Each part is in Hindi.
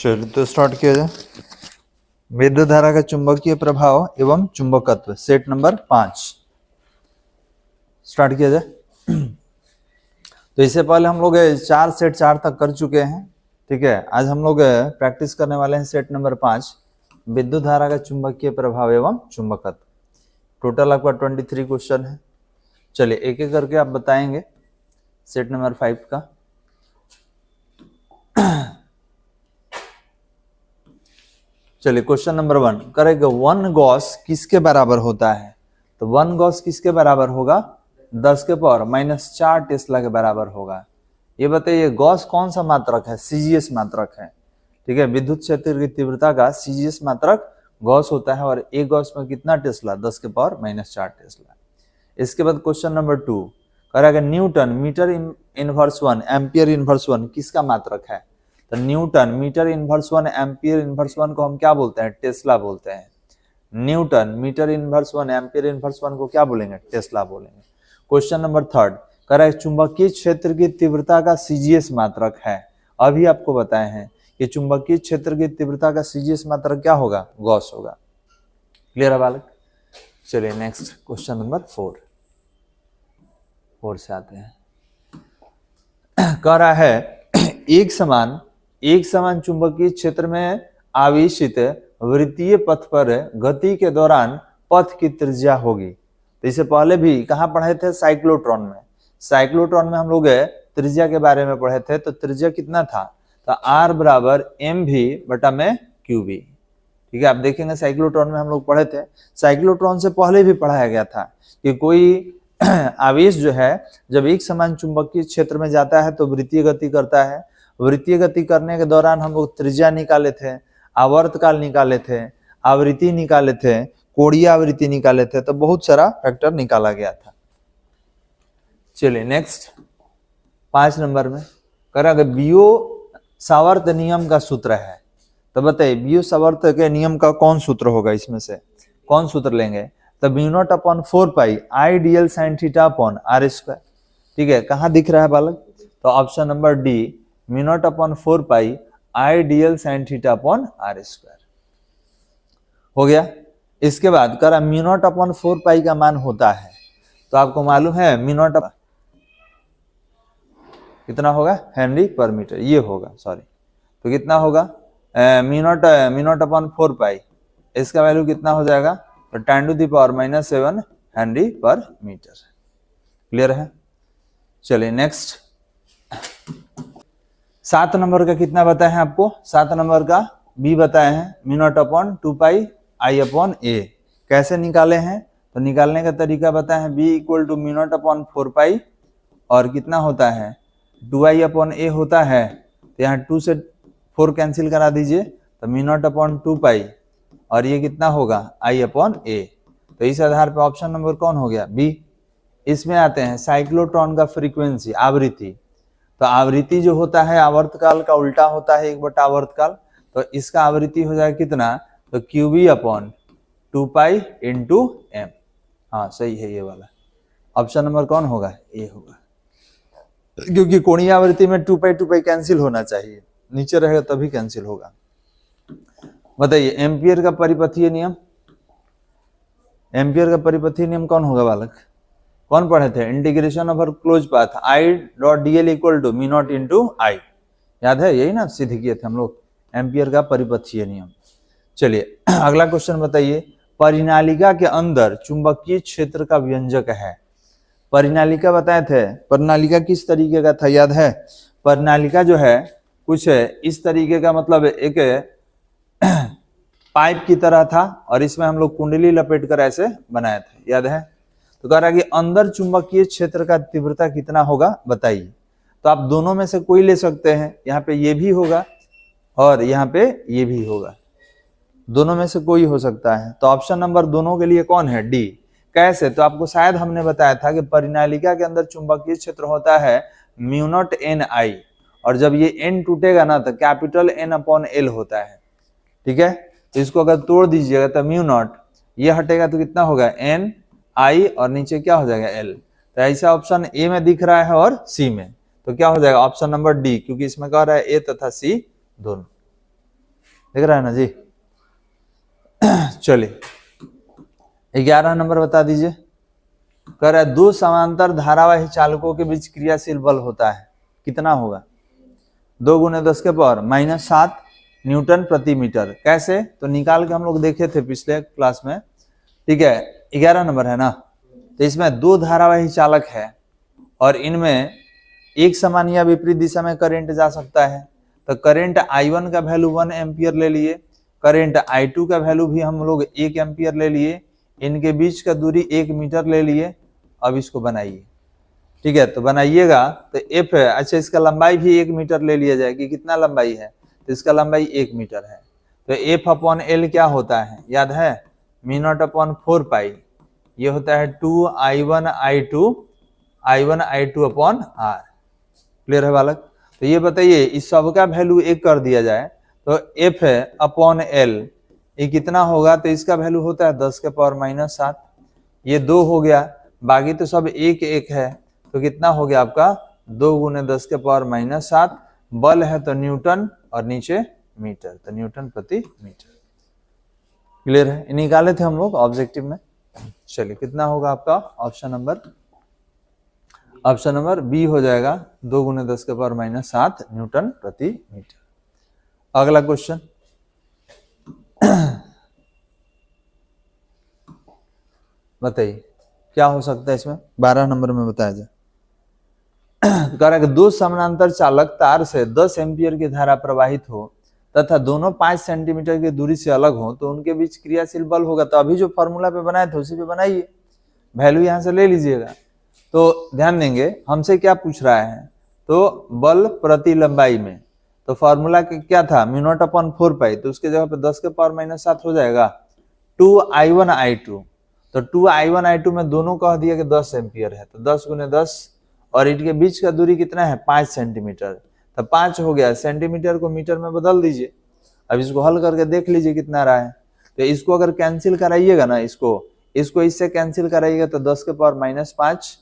चलिए तो स्टार्ट किया जाए। विद्युत धारा का चुंबकीय प्रभाव एवं चुंबकत्व, सेट नंबर 5 स्टार्ट किया जाए। तो इससे पहले हम लोग 4 तक कर चुके हैं, ठीक है। आज हम लोग प्रैक्टिस करने वाले हैं सेट नंबर 5, विद्युत धारा का चुंबकीय प्रभाव एवं चुंबकत्व। टोटल आपका 23 क्वेश्चन है। चलिए एक एक करके आप बताएंगे सेट नंबर 5 का। चलिए क्वेश्चन नंबर 1 करेगा, 1 गॉस किसके बराबर होता है? तो 1 गॉस किसके बराबर होगा? 10 के पावर -4 टेस्ला के बराबर होगा। ये बताइए गॉस कौन सा मात्रक है? सीजीएस मात्रक है, ठीक है। विद्युत क्षेत्र की तीव्रता का सीजीएस मात्रक गॉस होता है और एक गॉस में कितना टेस्ला? 10 के पावर -4 टेस्ला। इसके बाद क्वेश्चन नंबर 2 करेगा, newton metre inverse 1 ampere inverse 1 किसका मात्रक है? तो newton metre inverse 1 ampere inverse 1 को हम क्या बोलते हैं? टेस्ला बोलते हैं। Newton metre inverse 1 ampere inverse 1 को क्या बोलेंगे? टेस्ला बोलेंगे। क्वेश्चन नंबर 3 करेगा, चुंबकीय क्षेत्र की तीव्रता का सीजीएस मात्रक है। अभी आपको बताए हैं कि चुंबकीय क्षेत्र की तीव्रता का सीजीएस मात्रक क्या होगा? गॉस होगा। क्लियर है बालक? चलिए नेक्स्ट क्वेश्चन नंबर 4 से आते हैं। कह रहा है एक समान चुंबकीय क्षेत्र में आवेशित वृत्तीय पथ पर गति के दौरान पथ की त्रिज्या होगी। तो इससे पहले भी कहाँ पढ़े थे? साइक्लोट्रॉन में। साइक्लोट्रॉन में हम लोग त्रिज्या के बारे में पढ़े थे। तो त्रिज्या कितना था? तो R बराबर mv बटा में qv, ठीक है। आप देखेंगे साइक्लोट्रॉन में हम लोग पढ़े थे। साइक्लोट्रॉन से पहले भी पढ़ाया गया था कि कोई आवेश जो है जब एक समान चुंबकीय क्षेत्र में जाता है तो वृत्तीय गति करता है। वृत्तीय गति करने के दौरान हम लोग त्रिज्या निकाले थे, आवर्तकाल निकाले थे, आवृत्ति निकाले थे, कोणीय आवृत्ति निकाले थे, तो बहुत सारा फैक्टर निकाला गया था। चलिए नेक्स्ट 5 नंबर में करेंगे, बियो सावर्त नियम का सूत्र है। तो बताइए बियो सावर्त के नियम का कौन सूत्र होगा? इसमें से कौन सूत्र लेंगे? तो B0/4 आई dl sin theta upon r², ठीक है। कहाँ दिख रहा है बालक? तो ऑप्शन नंबर डी, B0/4 आई dl sin theta upon r²। हो गया। इसके बाद करा μ0/4 का मान होता है, तो आपको मालूम है μ0 कितना होगा? हेनरी पर मीटर, ये होगा, सॉरी। तो कितना होगा? μ0/4 इसका वैल्यू कितना हो जाएगा? तो 10⁻⁻7 हेनरी पर मीटर। क्लियर है? चलिए नेक्स्ट 7 नंबर का कितना बताए हैं आपको? 7 नंबर का बी बताए हैं μ0/2 I/a। कैसे निकाले हैं? तो निकालने का तरीका बताए हैं, b = μ0/4 और कितना होता है? 2I/a होता है। तो यहाँ 2 से 4 कैंसिल करा दीजिए, तो μ0/2 और ये कितना होगा? I/a। तो इस आधार पर ऑप्शन नंबर कौन हो गया? बी। इसमें आते हैं साइक्लोट्रॉन का फ्रीक्वेंसी, आवृत्ति। तो आवृत्ति जो होता है आवर्तकाल का उल्टा होता है 1/आवर्तकाल। तो इसका आवृत्ति हो जाएगा कितना? तो qv/2 × m। हाँ सही है, ये वाला ऑप्शन नंबर कौन होगा? ए होगा, क्योंकि कोणीय आवृत्ति में 2π कैंसिल होना चाहिए, नीचे रहेगा तभी कैंसिल होगा। बताइए एम्पियर का परिपथीय नियम, एम्पियर का परिपथीय नियम कौन होगा बालक? कौन पढ़े थे? Integration over close path I.dl = μ0 × I, याद है? यही ना सिद्ध किए थे हम लोग, एम्पियर का परिपथीय नियम। चलिए अगला क्वेश्चन बताइए, परिनालिका के अंदर चुंबकीय क्षेत्र का व्यंजक है। परिनालिका बताए थे, परिनालिका किस तरीके का था याद है? परिनालिका जो है कुछ इस तरीके का, मतलब एक पाइप की तरह था और इसमें हम लोग कुंडली लपेट कर ऐसे बनाए थे, याद है? तो कह रहा है कि अंदर चुंबकीय क्षेत्र का तीव्रता कितना होगा बताइए। तो आप दोनों में से कोई ले सकते हैं, यहाँ पे ये भी होगा और यहाँ पे ये भी होगा, दोनों में से कोई हो सकता है। तो ऑप्शन नंबर दोनों के लिए कौन है? डी। कैसे? तो आपको शायद हमने बताया था कि परिनालिका के अंदर चुंबकीय क्षेत्र होता है μ0 और जब ये n टूटेगा ना तो कैपिटल N/L होता है, ठीक है। तो इसको अगर तोड़ दीजिएगा तो μ0 ये हटेगा तो कितना होगा? n I और नीचे क्या हो जाएगा? L। तो ऐसा ऑप्शन ए में दिख रहा है और सी में, तो क्या हो जाएगा? ऑप्शन नंबर डी, क्योंकि इसमें कह रहा है ए तथा सी दोनों। दिख रहा है ना जी। चलिए 11 नंबर बता दीजिए। कह रहा है 2 समांतर धारावाही चालकों के बीच क्रियाशील बल होता है, कितना होगा? 2 × 10⁻⁷ न्यूटन प्रति मीटर। कैसे? तो निकाल के हम लोग देखे थे पिछले क्लास में। ठीक है, 11 नंबर है ना। तो इसमें 2 धारावाही चालक है और इनमें एक समान या विपरीत दिशा में करंट जा सकता है। तो करंट I1 का वैल्यू 1 एम्पियर ले लिए, करंट I2 का वैल्यू भी हम लोग 1 एम्पियर ले लिए, इनके बीच का दूरी 1 मीटर ले लिए। अब इसको बनाइए। ठीक है, तो बनाइएगा तो F है। अच्छा, इसका लंबाई भी 1 मीटर ले लिया जाए कि कितना लंबाई है, तो इसका लंबाई 1 मीटर है। तो F/L क्या होता है, याद है? μ0/4 ये होता है 2I1I2/R। क्लियर है बालक? तो ये बताइए इस सब का वैल्यू 1 कर दिया जाए तो F/L ये कितना होगा? तो इसका वैल्यू होता है 10⁻⁷। ये 2 हो गया, बाकी तो सब 1 है। तो कितना हो गया आपका? 2 × 10⁻⁷। बल है तो न्यूटन और नीचे मीटर, तो न्यूटन प्रति मीटर। क्लियर है? निकाले थे हम लोग ऑब्जेक्टिव में। चलिए कितना होगा आपका? ऑप्शन नंबर बी हो जाएगा, 2 × 10⁻⁷ न्यूटन प्रति मीटर। अगला क्वेश्चन बताइए क्या हो सकता है इसमें? 12 नंबर में बताया जाए। कह रहा है कि 2 समानांतर चालक तार से 10 एम्पियर की धारा प्रवाहित हो तथा दोनों 5 सेंटीमीटर की दूरी से अलग हो तो उनके बीच क्रियाशील बल होगा। तो अभी जो फॉर्मूला पे बनाए थे उसी पे बनाइए, वैल्यू यहां से ले लीजिएगा। तो ध्यान देंगे हमसे क्या पूछ रहा है, तो बल प्रति लंबाई में। तो फॉर्मूला क्या था? μ0/4 तो उसके जगह पे 10⁻⁷ हो जाएगा 2I1I2। तो 2I1I2 में दोनों कह दिया कि 10 एम्पियर है, तो 10 × 10 और इनके बीच का दूरी कितना है? 5 सेंटीमीटर। तो 5 हो गया, सेंटीमीटर को मीटर में बदल दीजिए। अब इसको हल करके देख लीजिए कितना रहा है। तो इसको अगर कैंसिल कराइएगा ना, इसको इससे कैंसिल कराइएगा तो 10⁻⁵,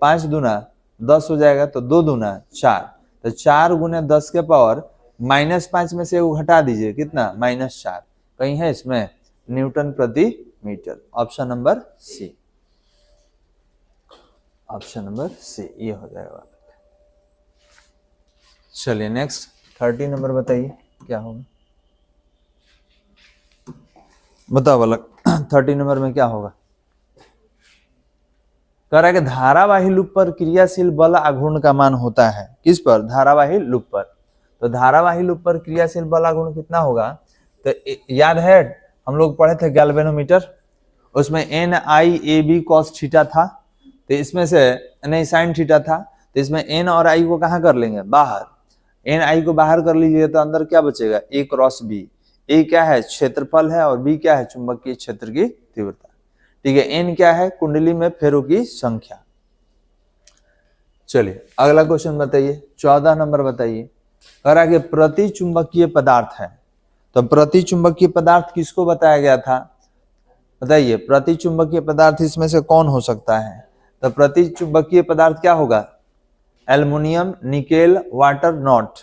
5 दूना 10 हो जाएगा, तो 2 दूना 4। तो 4 × 10⁻⁻5 में से वो घटा दीजिए, कितना? -4। कहीं है इसमें? न्यूटन प्रति metre. Option number C, option number C ये हो जाएगा। चलिए नेक्स्ट 30 नंबर बताइए क्या होगा? बताओ बालक 30 नंबर में क्या होगा? कह रहा है कि धारावाही लूप पर क्रियाशील बल आघूर्ण का मान होता है। किस पर? धारावाही लूप पर। तो धारावाही लूप पर क्रियाशील बल आघूर्ण कितना होगा? तो याद है हम लोग पढ़े थे गैल्वेनोमीटर, उसमें NI/AB cos थीटा था। तो इसमें से नहीं sin थीटा था। तो इसमें N और I को कहाँ कर लेंगे? बाहर। NI को बाहर कर लीजिए तो अंदर क्या बचेगा? A × B। A क्या है? क्षेत्रफल है और B क्या है? चुंबकीय क्षेत्र की तीव्रता। ठीक है, N क्या है? कुंडली में फेरों की संख्या। चलिए अगला क्वेश्चन बताइए, 14 नंबर बताइए। कह रहा है कि प्रति चुंबकीय पदार्थ है। तो प्रति चुंबकीय पदार्थ किसको बताया गया था? बताइए प्रति चुंबकीय पदार्थ इसमें से कौन हो सकता है? तो प्रति चुंबकीय पदार्थ क्या होगा? Aluminium, nickel, water, not.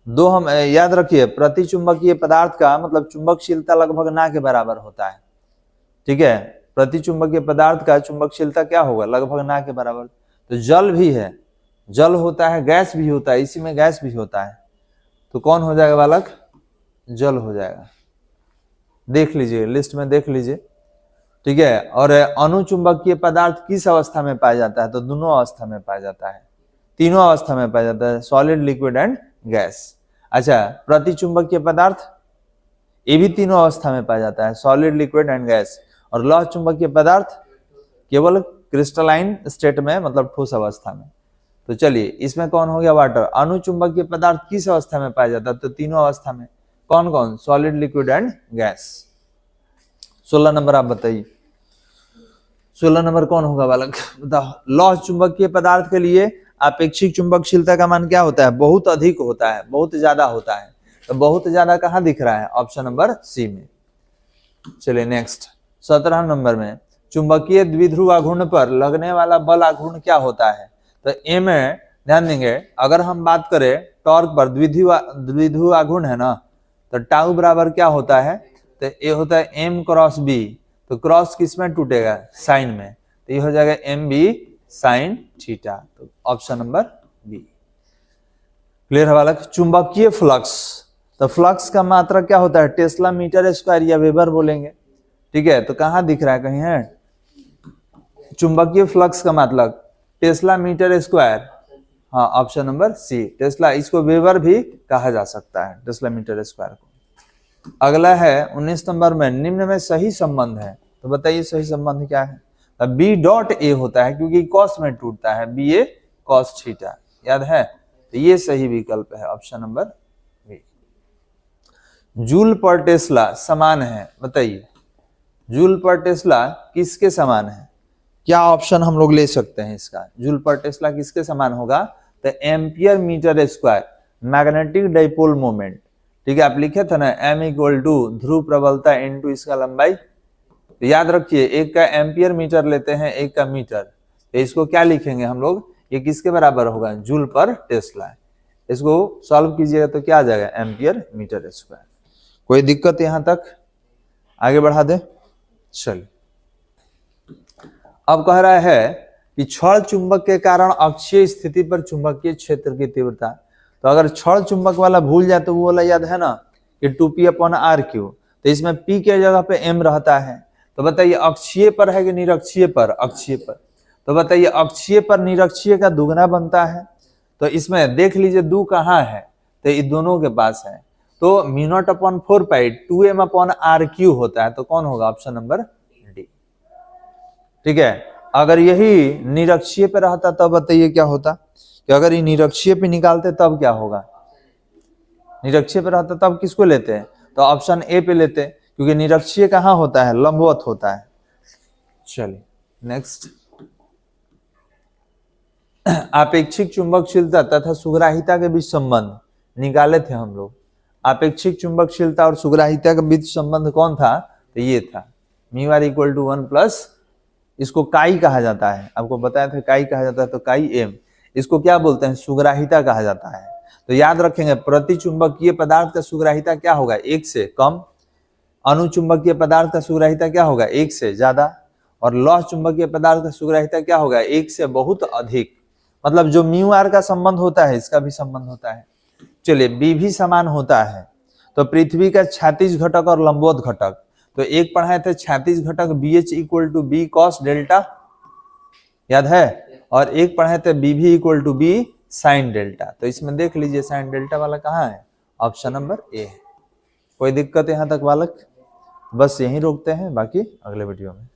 दो हम याद रखिए, प्रति चुंबकीय पदार्थ का मतलब चुंबकशीलता लगभग ना के बराबर होता है। ठीक है, प्रति चुंबकीय पदार्थ का चुंबकशीलता क्या होगा? लगभग ना के बराबर। तो जल भी है, जल होता है, गैस भी होता है, इसी में गैस भी होता है। तो कौन हो जाएगा बालक? जल हो जाएगा। देख लीजिए लिस्ट में देख लीजिए। ठीक है, और अनुचुंबकीय पदार्थ किस अवस्था में पाया जाता है? तो दोनों अवस्था में पाया जाता है, तीनों अवस्था में पाया जाता है, सॉलिड, लिक्विड एंड गैस। अच्छा, प्रति चुंबकीय पदार्थ ये भी तीनों अवस्था में पाया जाता है, सॉलिड, लिक्विड एंड गैस। और लौह चुंबकीय पदार्थ केवल क्रिस्टलाइन स्टेट में, मतलब ठोस अवस्था में। तो चलिए इसमें कौन हो गया? वाटर। अनुचुंबकीय पदार्थ किस अवस्था में पाया जाता है? तो तीनों अवस्था में। कौन कौन? Solid, liquid and gas. 16 number आप बताइए, 16 नंबर कौन होगा बालक? बताओ। लौह चुंबकीय पदार्थ के लिए अपेक्षिक चुंबकशीलता का मान क्या होता है? बहुत अधिक होता है, बहुत ज्यादा होता है। तो बहुत ज्यादा कहाँ दिख रहा है? ऑप्शन नंबर सी में। चलिए नेक्स्ट 17 नंबर में, चुंबकीय द्विध्रुव आघूर्ण पर लगने वाला बल आघूर्ण क्या होता है? तो ए में ध्यान देंगे, अगर हम बात करें टॉर्क पर, द्विध्रुव आघूर्ण है ना, तो टाउ बराबर क्या होता है, तो ये होता है m क्रॉस b, तो क्रॉस किस में टूटेगा, साइन में, तो ये हो जाएगा mb साइन थीटा, तो ऑप्शन नंबर बी। क्लियर है बालक। चुंबकीय फ्लक्स, तो फ्लक्स का मात्रा क्या होता है, टेस्ला मीटर स्क्वायर या वेबर बोलेंगे, ठीक है। तो कहां दिख रहा है, कहीं है चुंबकीय फ्लक्स का मतलब टेस्ला मीटर स्क्वायर, हाँ ऑप्शन नंबर सी टेस्ला, इसको वेबर भी कहा जा सकता है टेस्ला मीटर स्क्वायर को। अगला है 19 नंबर में, निम्न में सही संबंध है, तो बताइए सही संबंध क्या है। बी डॉट ए होता है क्योंकि कॉस में टूटता है, बी ए कॉस थीटा, याद है, तो ये सही विकल्प है ऑप्शन नंबर बी। जूल पर टेस्ला समान है, बताइए जूल पर टेस्ला किसके समान है, क्या ऑप्शन हम लोग ले सकते हैं इसका। जूल पर टेस्ला किसके समान होगा, तो ampere metre square magnetic dipole moment, ठीक है। आप लिखे थे ना m इक्वल टू ध्रुव प्रबलता इनटू इसका लंबाई, तो याद रखिए एक का एम्पियर मीटर लेते हैं, एक का मीटर, तो इसको क्या लिखेंगे हम लोग, ये किसके बराबर होगा, जूल पर टेस्ला। इसको सॉल्व कीजिएगा तो क्या आ जाएगा, एम्पियर मीटर स्क्वायर। कोई दिक्कत यहां तक, आगे बढ़ा दे। चलिए अब कह रहा है कि क्षण चुंबक के कारण अक्षीय स्थिति पर चुंबकीय क्षेत्र की तीव्रता, तो अगर क्षण चुंबक वाला भूल जाए तो वो वाला याद है ना कि 2p/r3, तो इसमें p के जगह पे m रहता है। तो बताइए अक्षीय पर है कि निरक्षीय पर, अक्षीय पर, तो बताइए अक्षीय पर निरक्षीय का दुगना बनता है, तो इसमें देख लीजिए दू कहाँ है, तो ये दोनों के पास है, तो μ0/4π 2m/r3 होता है, तो कौन होगा, ऑप्शन नंबर डी, ठीक है। अगर यही निरक्षीय पे रहता तब बताइए क्या होता, कि अगर ये निरक्षीय पे निकालते तब क्या होगा, निरक्षीय पे रहता तब किसको लेते हैं, तो ऑप्शन ए पे लेते, क्योंकि निरक्षीय कहाँ होता है, लंबवत होता है। चलिए नेक्स्ट, आपेक्षिक चुंबकशीलता तथा सुग्राहिता के बीच संबंध निकाले थे हम लोग। आपेक्षिक चुंबकशीलता और सुग्राहिता के बीच संबंध कौन था, तो ये था μr इक्वल टू 1+, इसको काई कहा जाता है, आपको बताया था काई कहा जाता है, तो काई एम, इसको क्या बोलते हैं, सुग्राहिता कहा जाता है। तो याद रखेंगे प्रति चुंबकीय पदार्थ का सुग्राहिता क्या होगा, 1 से कम, अनुचुंबकीय पदार्थ का सुग्राहिता क्या होगा, 1 से ज्यादा, और लौह चुंबकीय पदार्थ का सुग्राहिता क्या होगा, 1 से बहुत अधिक। मतलब जो μr का संबंध होता है इसका भी संबंध होता है। चलिए बी भी समान होता है, तो पृथ्वी का क्षैतिज घटक और लंबवत घटक, तो एक पढ़ाए थे क्षैतिज घटक BH equal to B cos delta, याद है, और एक पढ़ाए थे BV equal to B sine delta, तो इसमें देख लीजिए साइन डेल्टा वाला कहाँ है, ऑप्शन नंबर ए है। कोई दिक्कत यहां तक बालक, बस यहीं रोकते हैं, बाकी अगले वीडियो में।